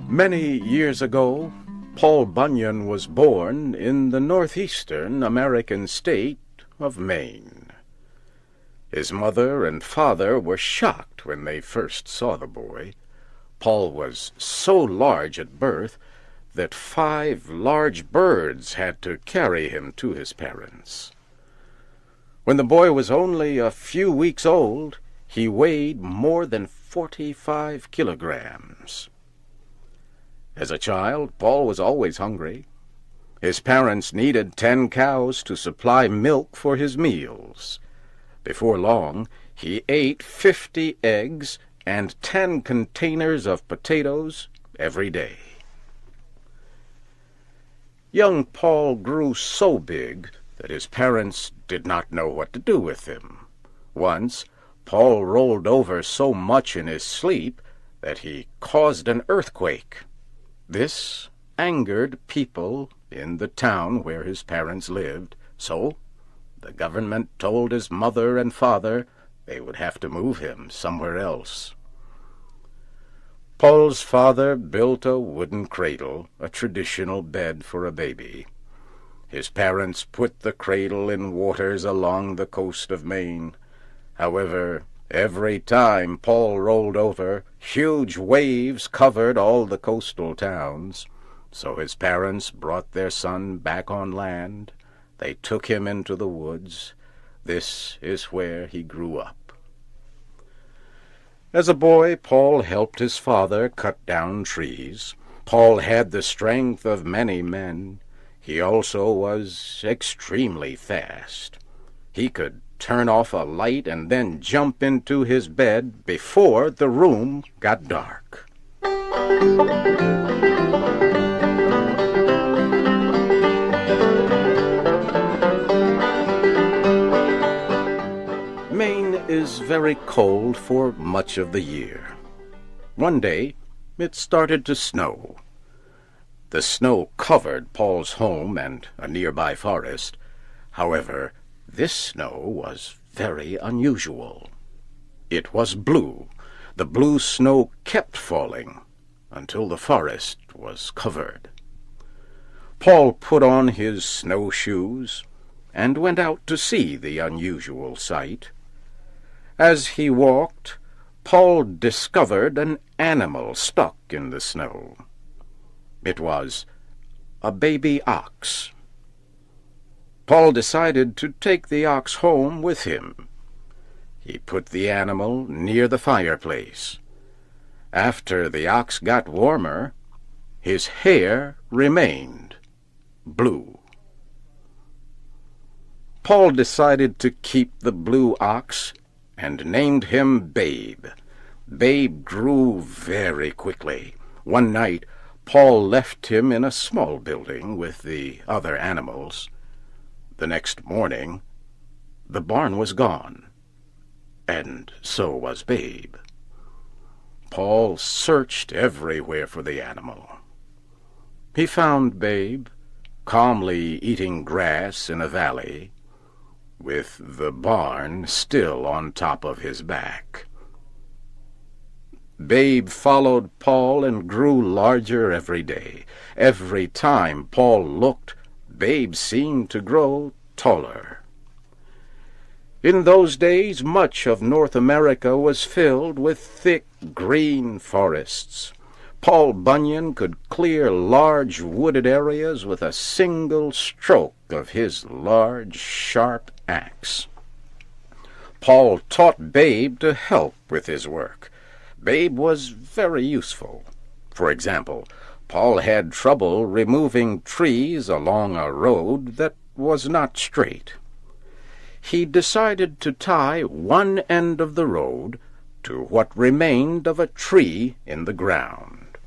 Many years ago, Paul Bunyan was born in the northeastern American state of Maine. His mother and father were shocked when they first saw the boy. Paul was so large at birth that 5 large birds had to carry him to his parents. When the boy was only a few weeks old, he weighed more than 45 kilograms. As a child, Paul was always hungry. His parents needed 10 cows to supply milk for his meals. Before long, he ate 50 eggs and 10 containers of potatoes every day. Young Paul grew so big that his parents did not know what to do with him. Once, Paul rolled over so much in his sleep that he caused an earthquake. This angered people in the town where his parents lived, so the government told his mother and father they would have to move him somewhere else. Paul's father built a wooden cradle, a traditional bed for a baby. His parents put the cradle in waters along the coast of Maine. However, every time Paul rolled over, huge waves covered all the coastal towns. So his parents brought their son back on land. They took him into the woods. This is where he grew up. As a boy, Paul helped his father cut down trees. Paul had the strength of many men. He also was extremely fast. He could turn off a light and then jump into his bed before the room got dark. Maine is very cold for much of the year. One day, it started to snow. The snow covered Paul's home and a nearby forest. However, this snow was very unusual. It was blue. The blue snow kept falling until the forest was covered. Paul put on his snowshoes and went out to see the unusual sight. As he walked, Paul discovered an animal stuck in the snow. It was a baby ox. Paul decided to take the ox home with him. He put the animal near the fireplace. After the ox got warmer, his hair remained blue. Paul decided to keep the blue ox and named him Babe. Babe grew very quickly. One night, Paul left him in a small building with the other animals. The next morning, the barn was gone, and so was Babe. Paul searched everywhere for the animal. He found Babe calmly eating grass in a valley, with the barn still on top of his back. Babe followed Paul and grew larger every day. Every time Paul looked, Babe seemed to grow taller. In those days, much of North America was filled with thick green forests. Paul Bunyan could clear large wooded areas with a single stroke of his large, sharp axe. Paul taught Babe to help with his work. Babe was very useful. For example, Paul had trouble removing trees along a road that was not straight. He decided to tie one end of the road to what remained of a tree in the ground.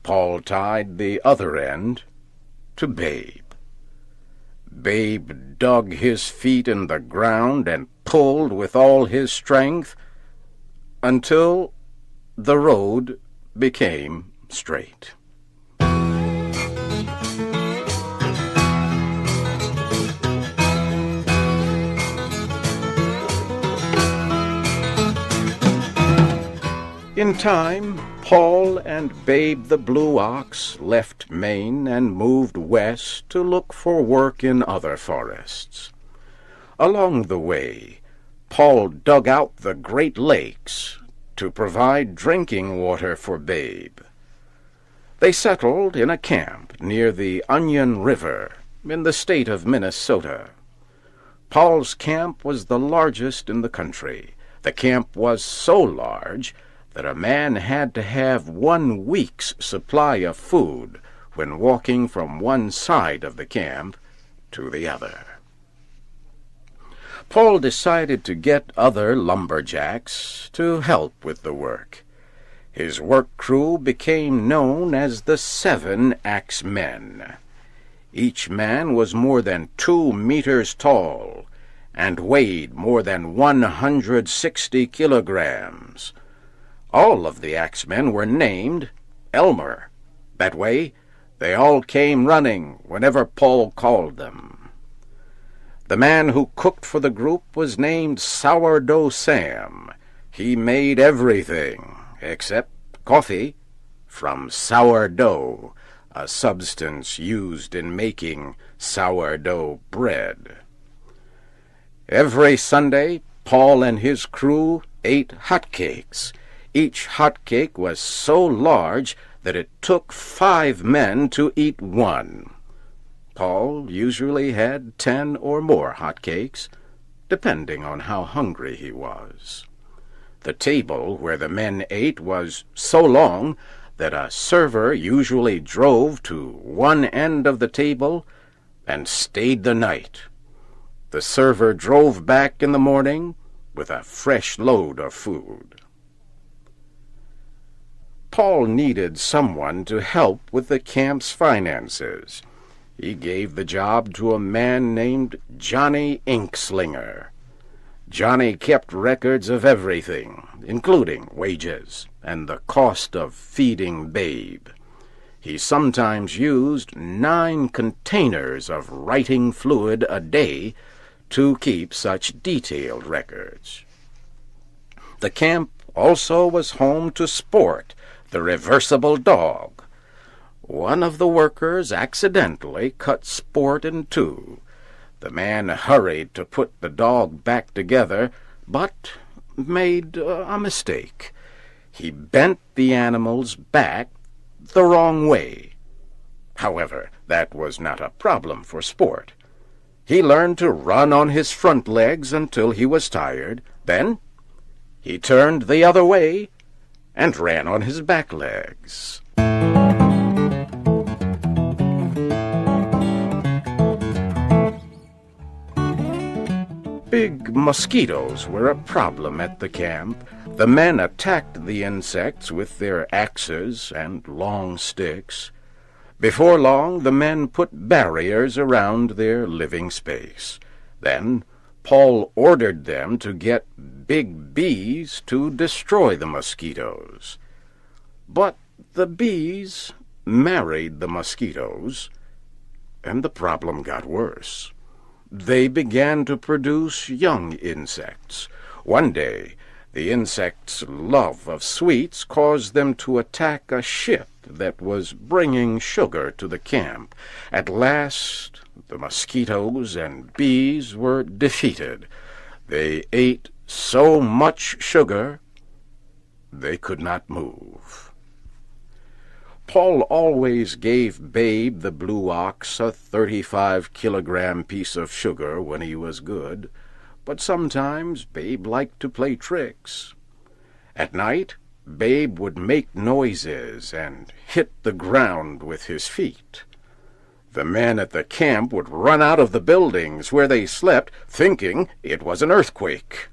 Paul tied the other end to Babe. Babe dug his feet in the ground and pulled with all his strength until the road became straight. In time, Paul and Babe the Blue Ox left Maine and moved west to look for work in other forests. Along the way, Paul dug out the Great Lakes to provide drinking water for Babe. They settled in a camp near the Onion River in the state of Minnesota. Paul's camp was the largest in the country. The camp was so large that a man had to have 1 week's supply of food when walking from one side of the camp to the other. Paul decided to get other lumberjacks to help with the work. His work crew became known as the 7 Axe Men. Each man was more than 2 meters tall and weighed more than 160 kilograms. All of the axemen were named Elmer. That way, they all came running whenever Paul called them. The man who cooked for the group was named Sourdough Sam. He made everything, except coffee, from sourdough, a substance used in making sourdough bread. Every Sunday, Paul and his crew ate hotcakes. Each hotcake was so large that it took 5 men to eat one. Paul usually had 10 or more hotcakes, depending on how hungry he was. The table where the men ate was so long that a server usually drove to one end of the table and stayed the night. The server drove back in the morning with a fresh load of food. Paul needed someone to help with the camp's finances. He gave the job to a man named Johnny Inkslinger. Johnny kept records of everything, including wages and the cost of feeding Babe. He sometimes used 9 containers of writing fluid a day to keep such detailed records. The camp also was home to Sport, the reversible dog. One of the workers accidentally cut Sport in 2. The man hurried to put the dog back together, but made a mistake. He bent the animal's back the wrong way. However, that was not a problem for Sport. He learned to run on his front legs until he was tired. Then he turned the other way and ran on his back legs. Big mosquitoes were a problem at the camp. The men attacked the insects with their axes and long sticks. Before long, the men put barriers around their living space. Then Paul ordered them to get big bees to destroy the mosquitoes. But the bees married the mosquitoes, and the problem got worse. They began to produce young insects. One day, the insects' love of sweets caused them to attack a ship that was bringing sugar to the camp. At last, the mosquitoes and bees were defeated. They ate so much sugar, they could not move. Paul always gave Babe the Blue Ox a 35-kilogram piece of sugar when he was good, but sometimes Babe liked to play tricks. At night, Babe would make noises and hit the ground with his feet. The men at the camp would run out of the buildings where they slept, thinking it was an earthquake.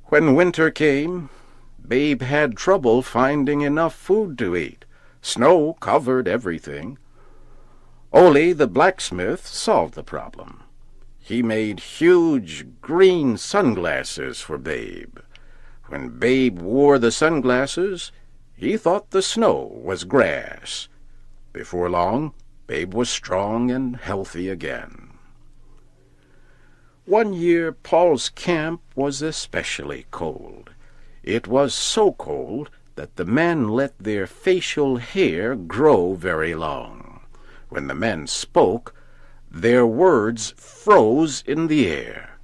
When winter came, Babe had trouble finding enough food to eat. Snow covered everything. Ole the blacksmith solved the problem. He made huge green sunglasses for Babe. When Babe wore the sunglasses, he thought the snow was grass. Before long, Babe was strong and healthy again. One year, Paul's camp was especially cold. It was so cold that the men let their facial hair grow very long. When the men spoke, their words froze in the air.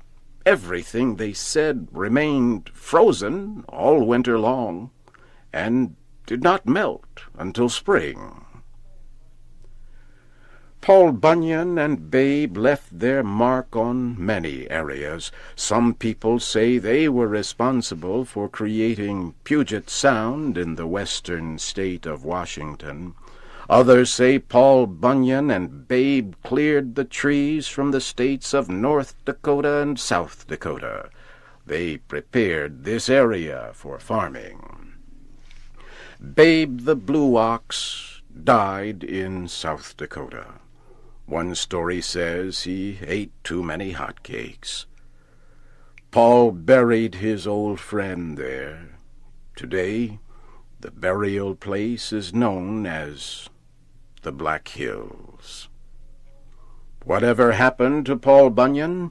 Everything they said remained frozen all winter long, and did not melt until spring. Paul Bunyan and Babe left their mark on many areas. Some people say they were responsible for creating Puget Sound in the western state of Washington. Others say Paul Bunyan and Babe cleared the trees from the states of North Dakota and South Dakota. They prepared this area for farming. Babe the Blue Ox died in South Dakota. One story says he ate too many hotcakes. Paul buried his old friend there. Today, the burial place is known as the Black Hills. Whatever happened to Paul Bunyan?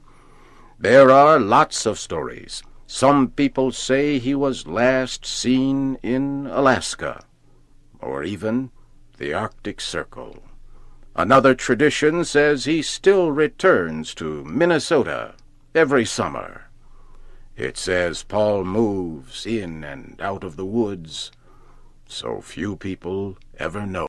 There are lots of stories. Some people say he was last seen in Alaska, or even the Arctic Circle. Another tradition says he still returns to Minnesota every summer. It says Paul moves in and out of the woods, so few people ever know.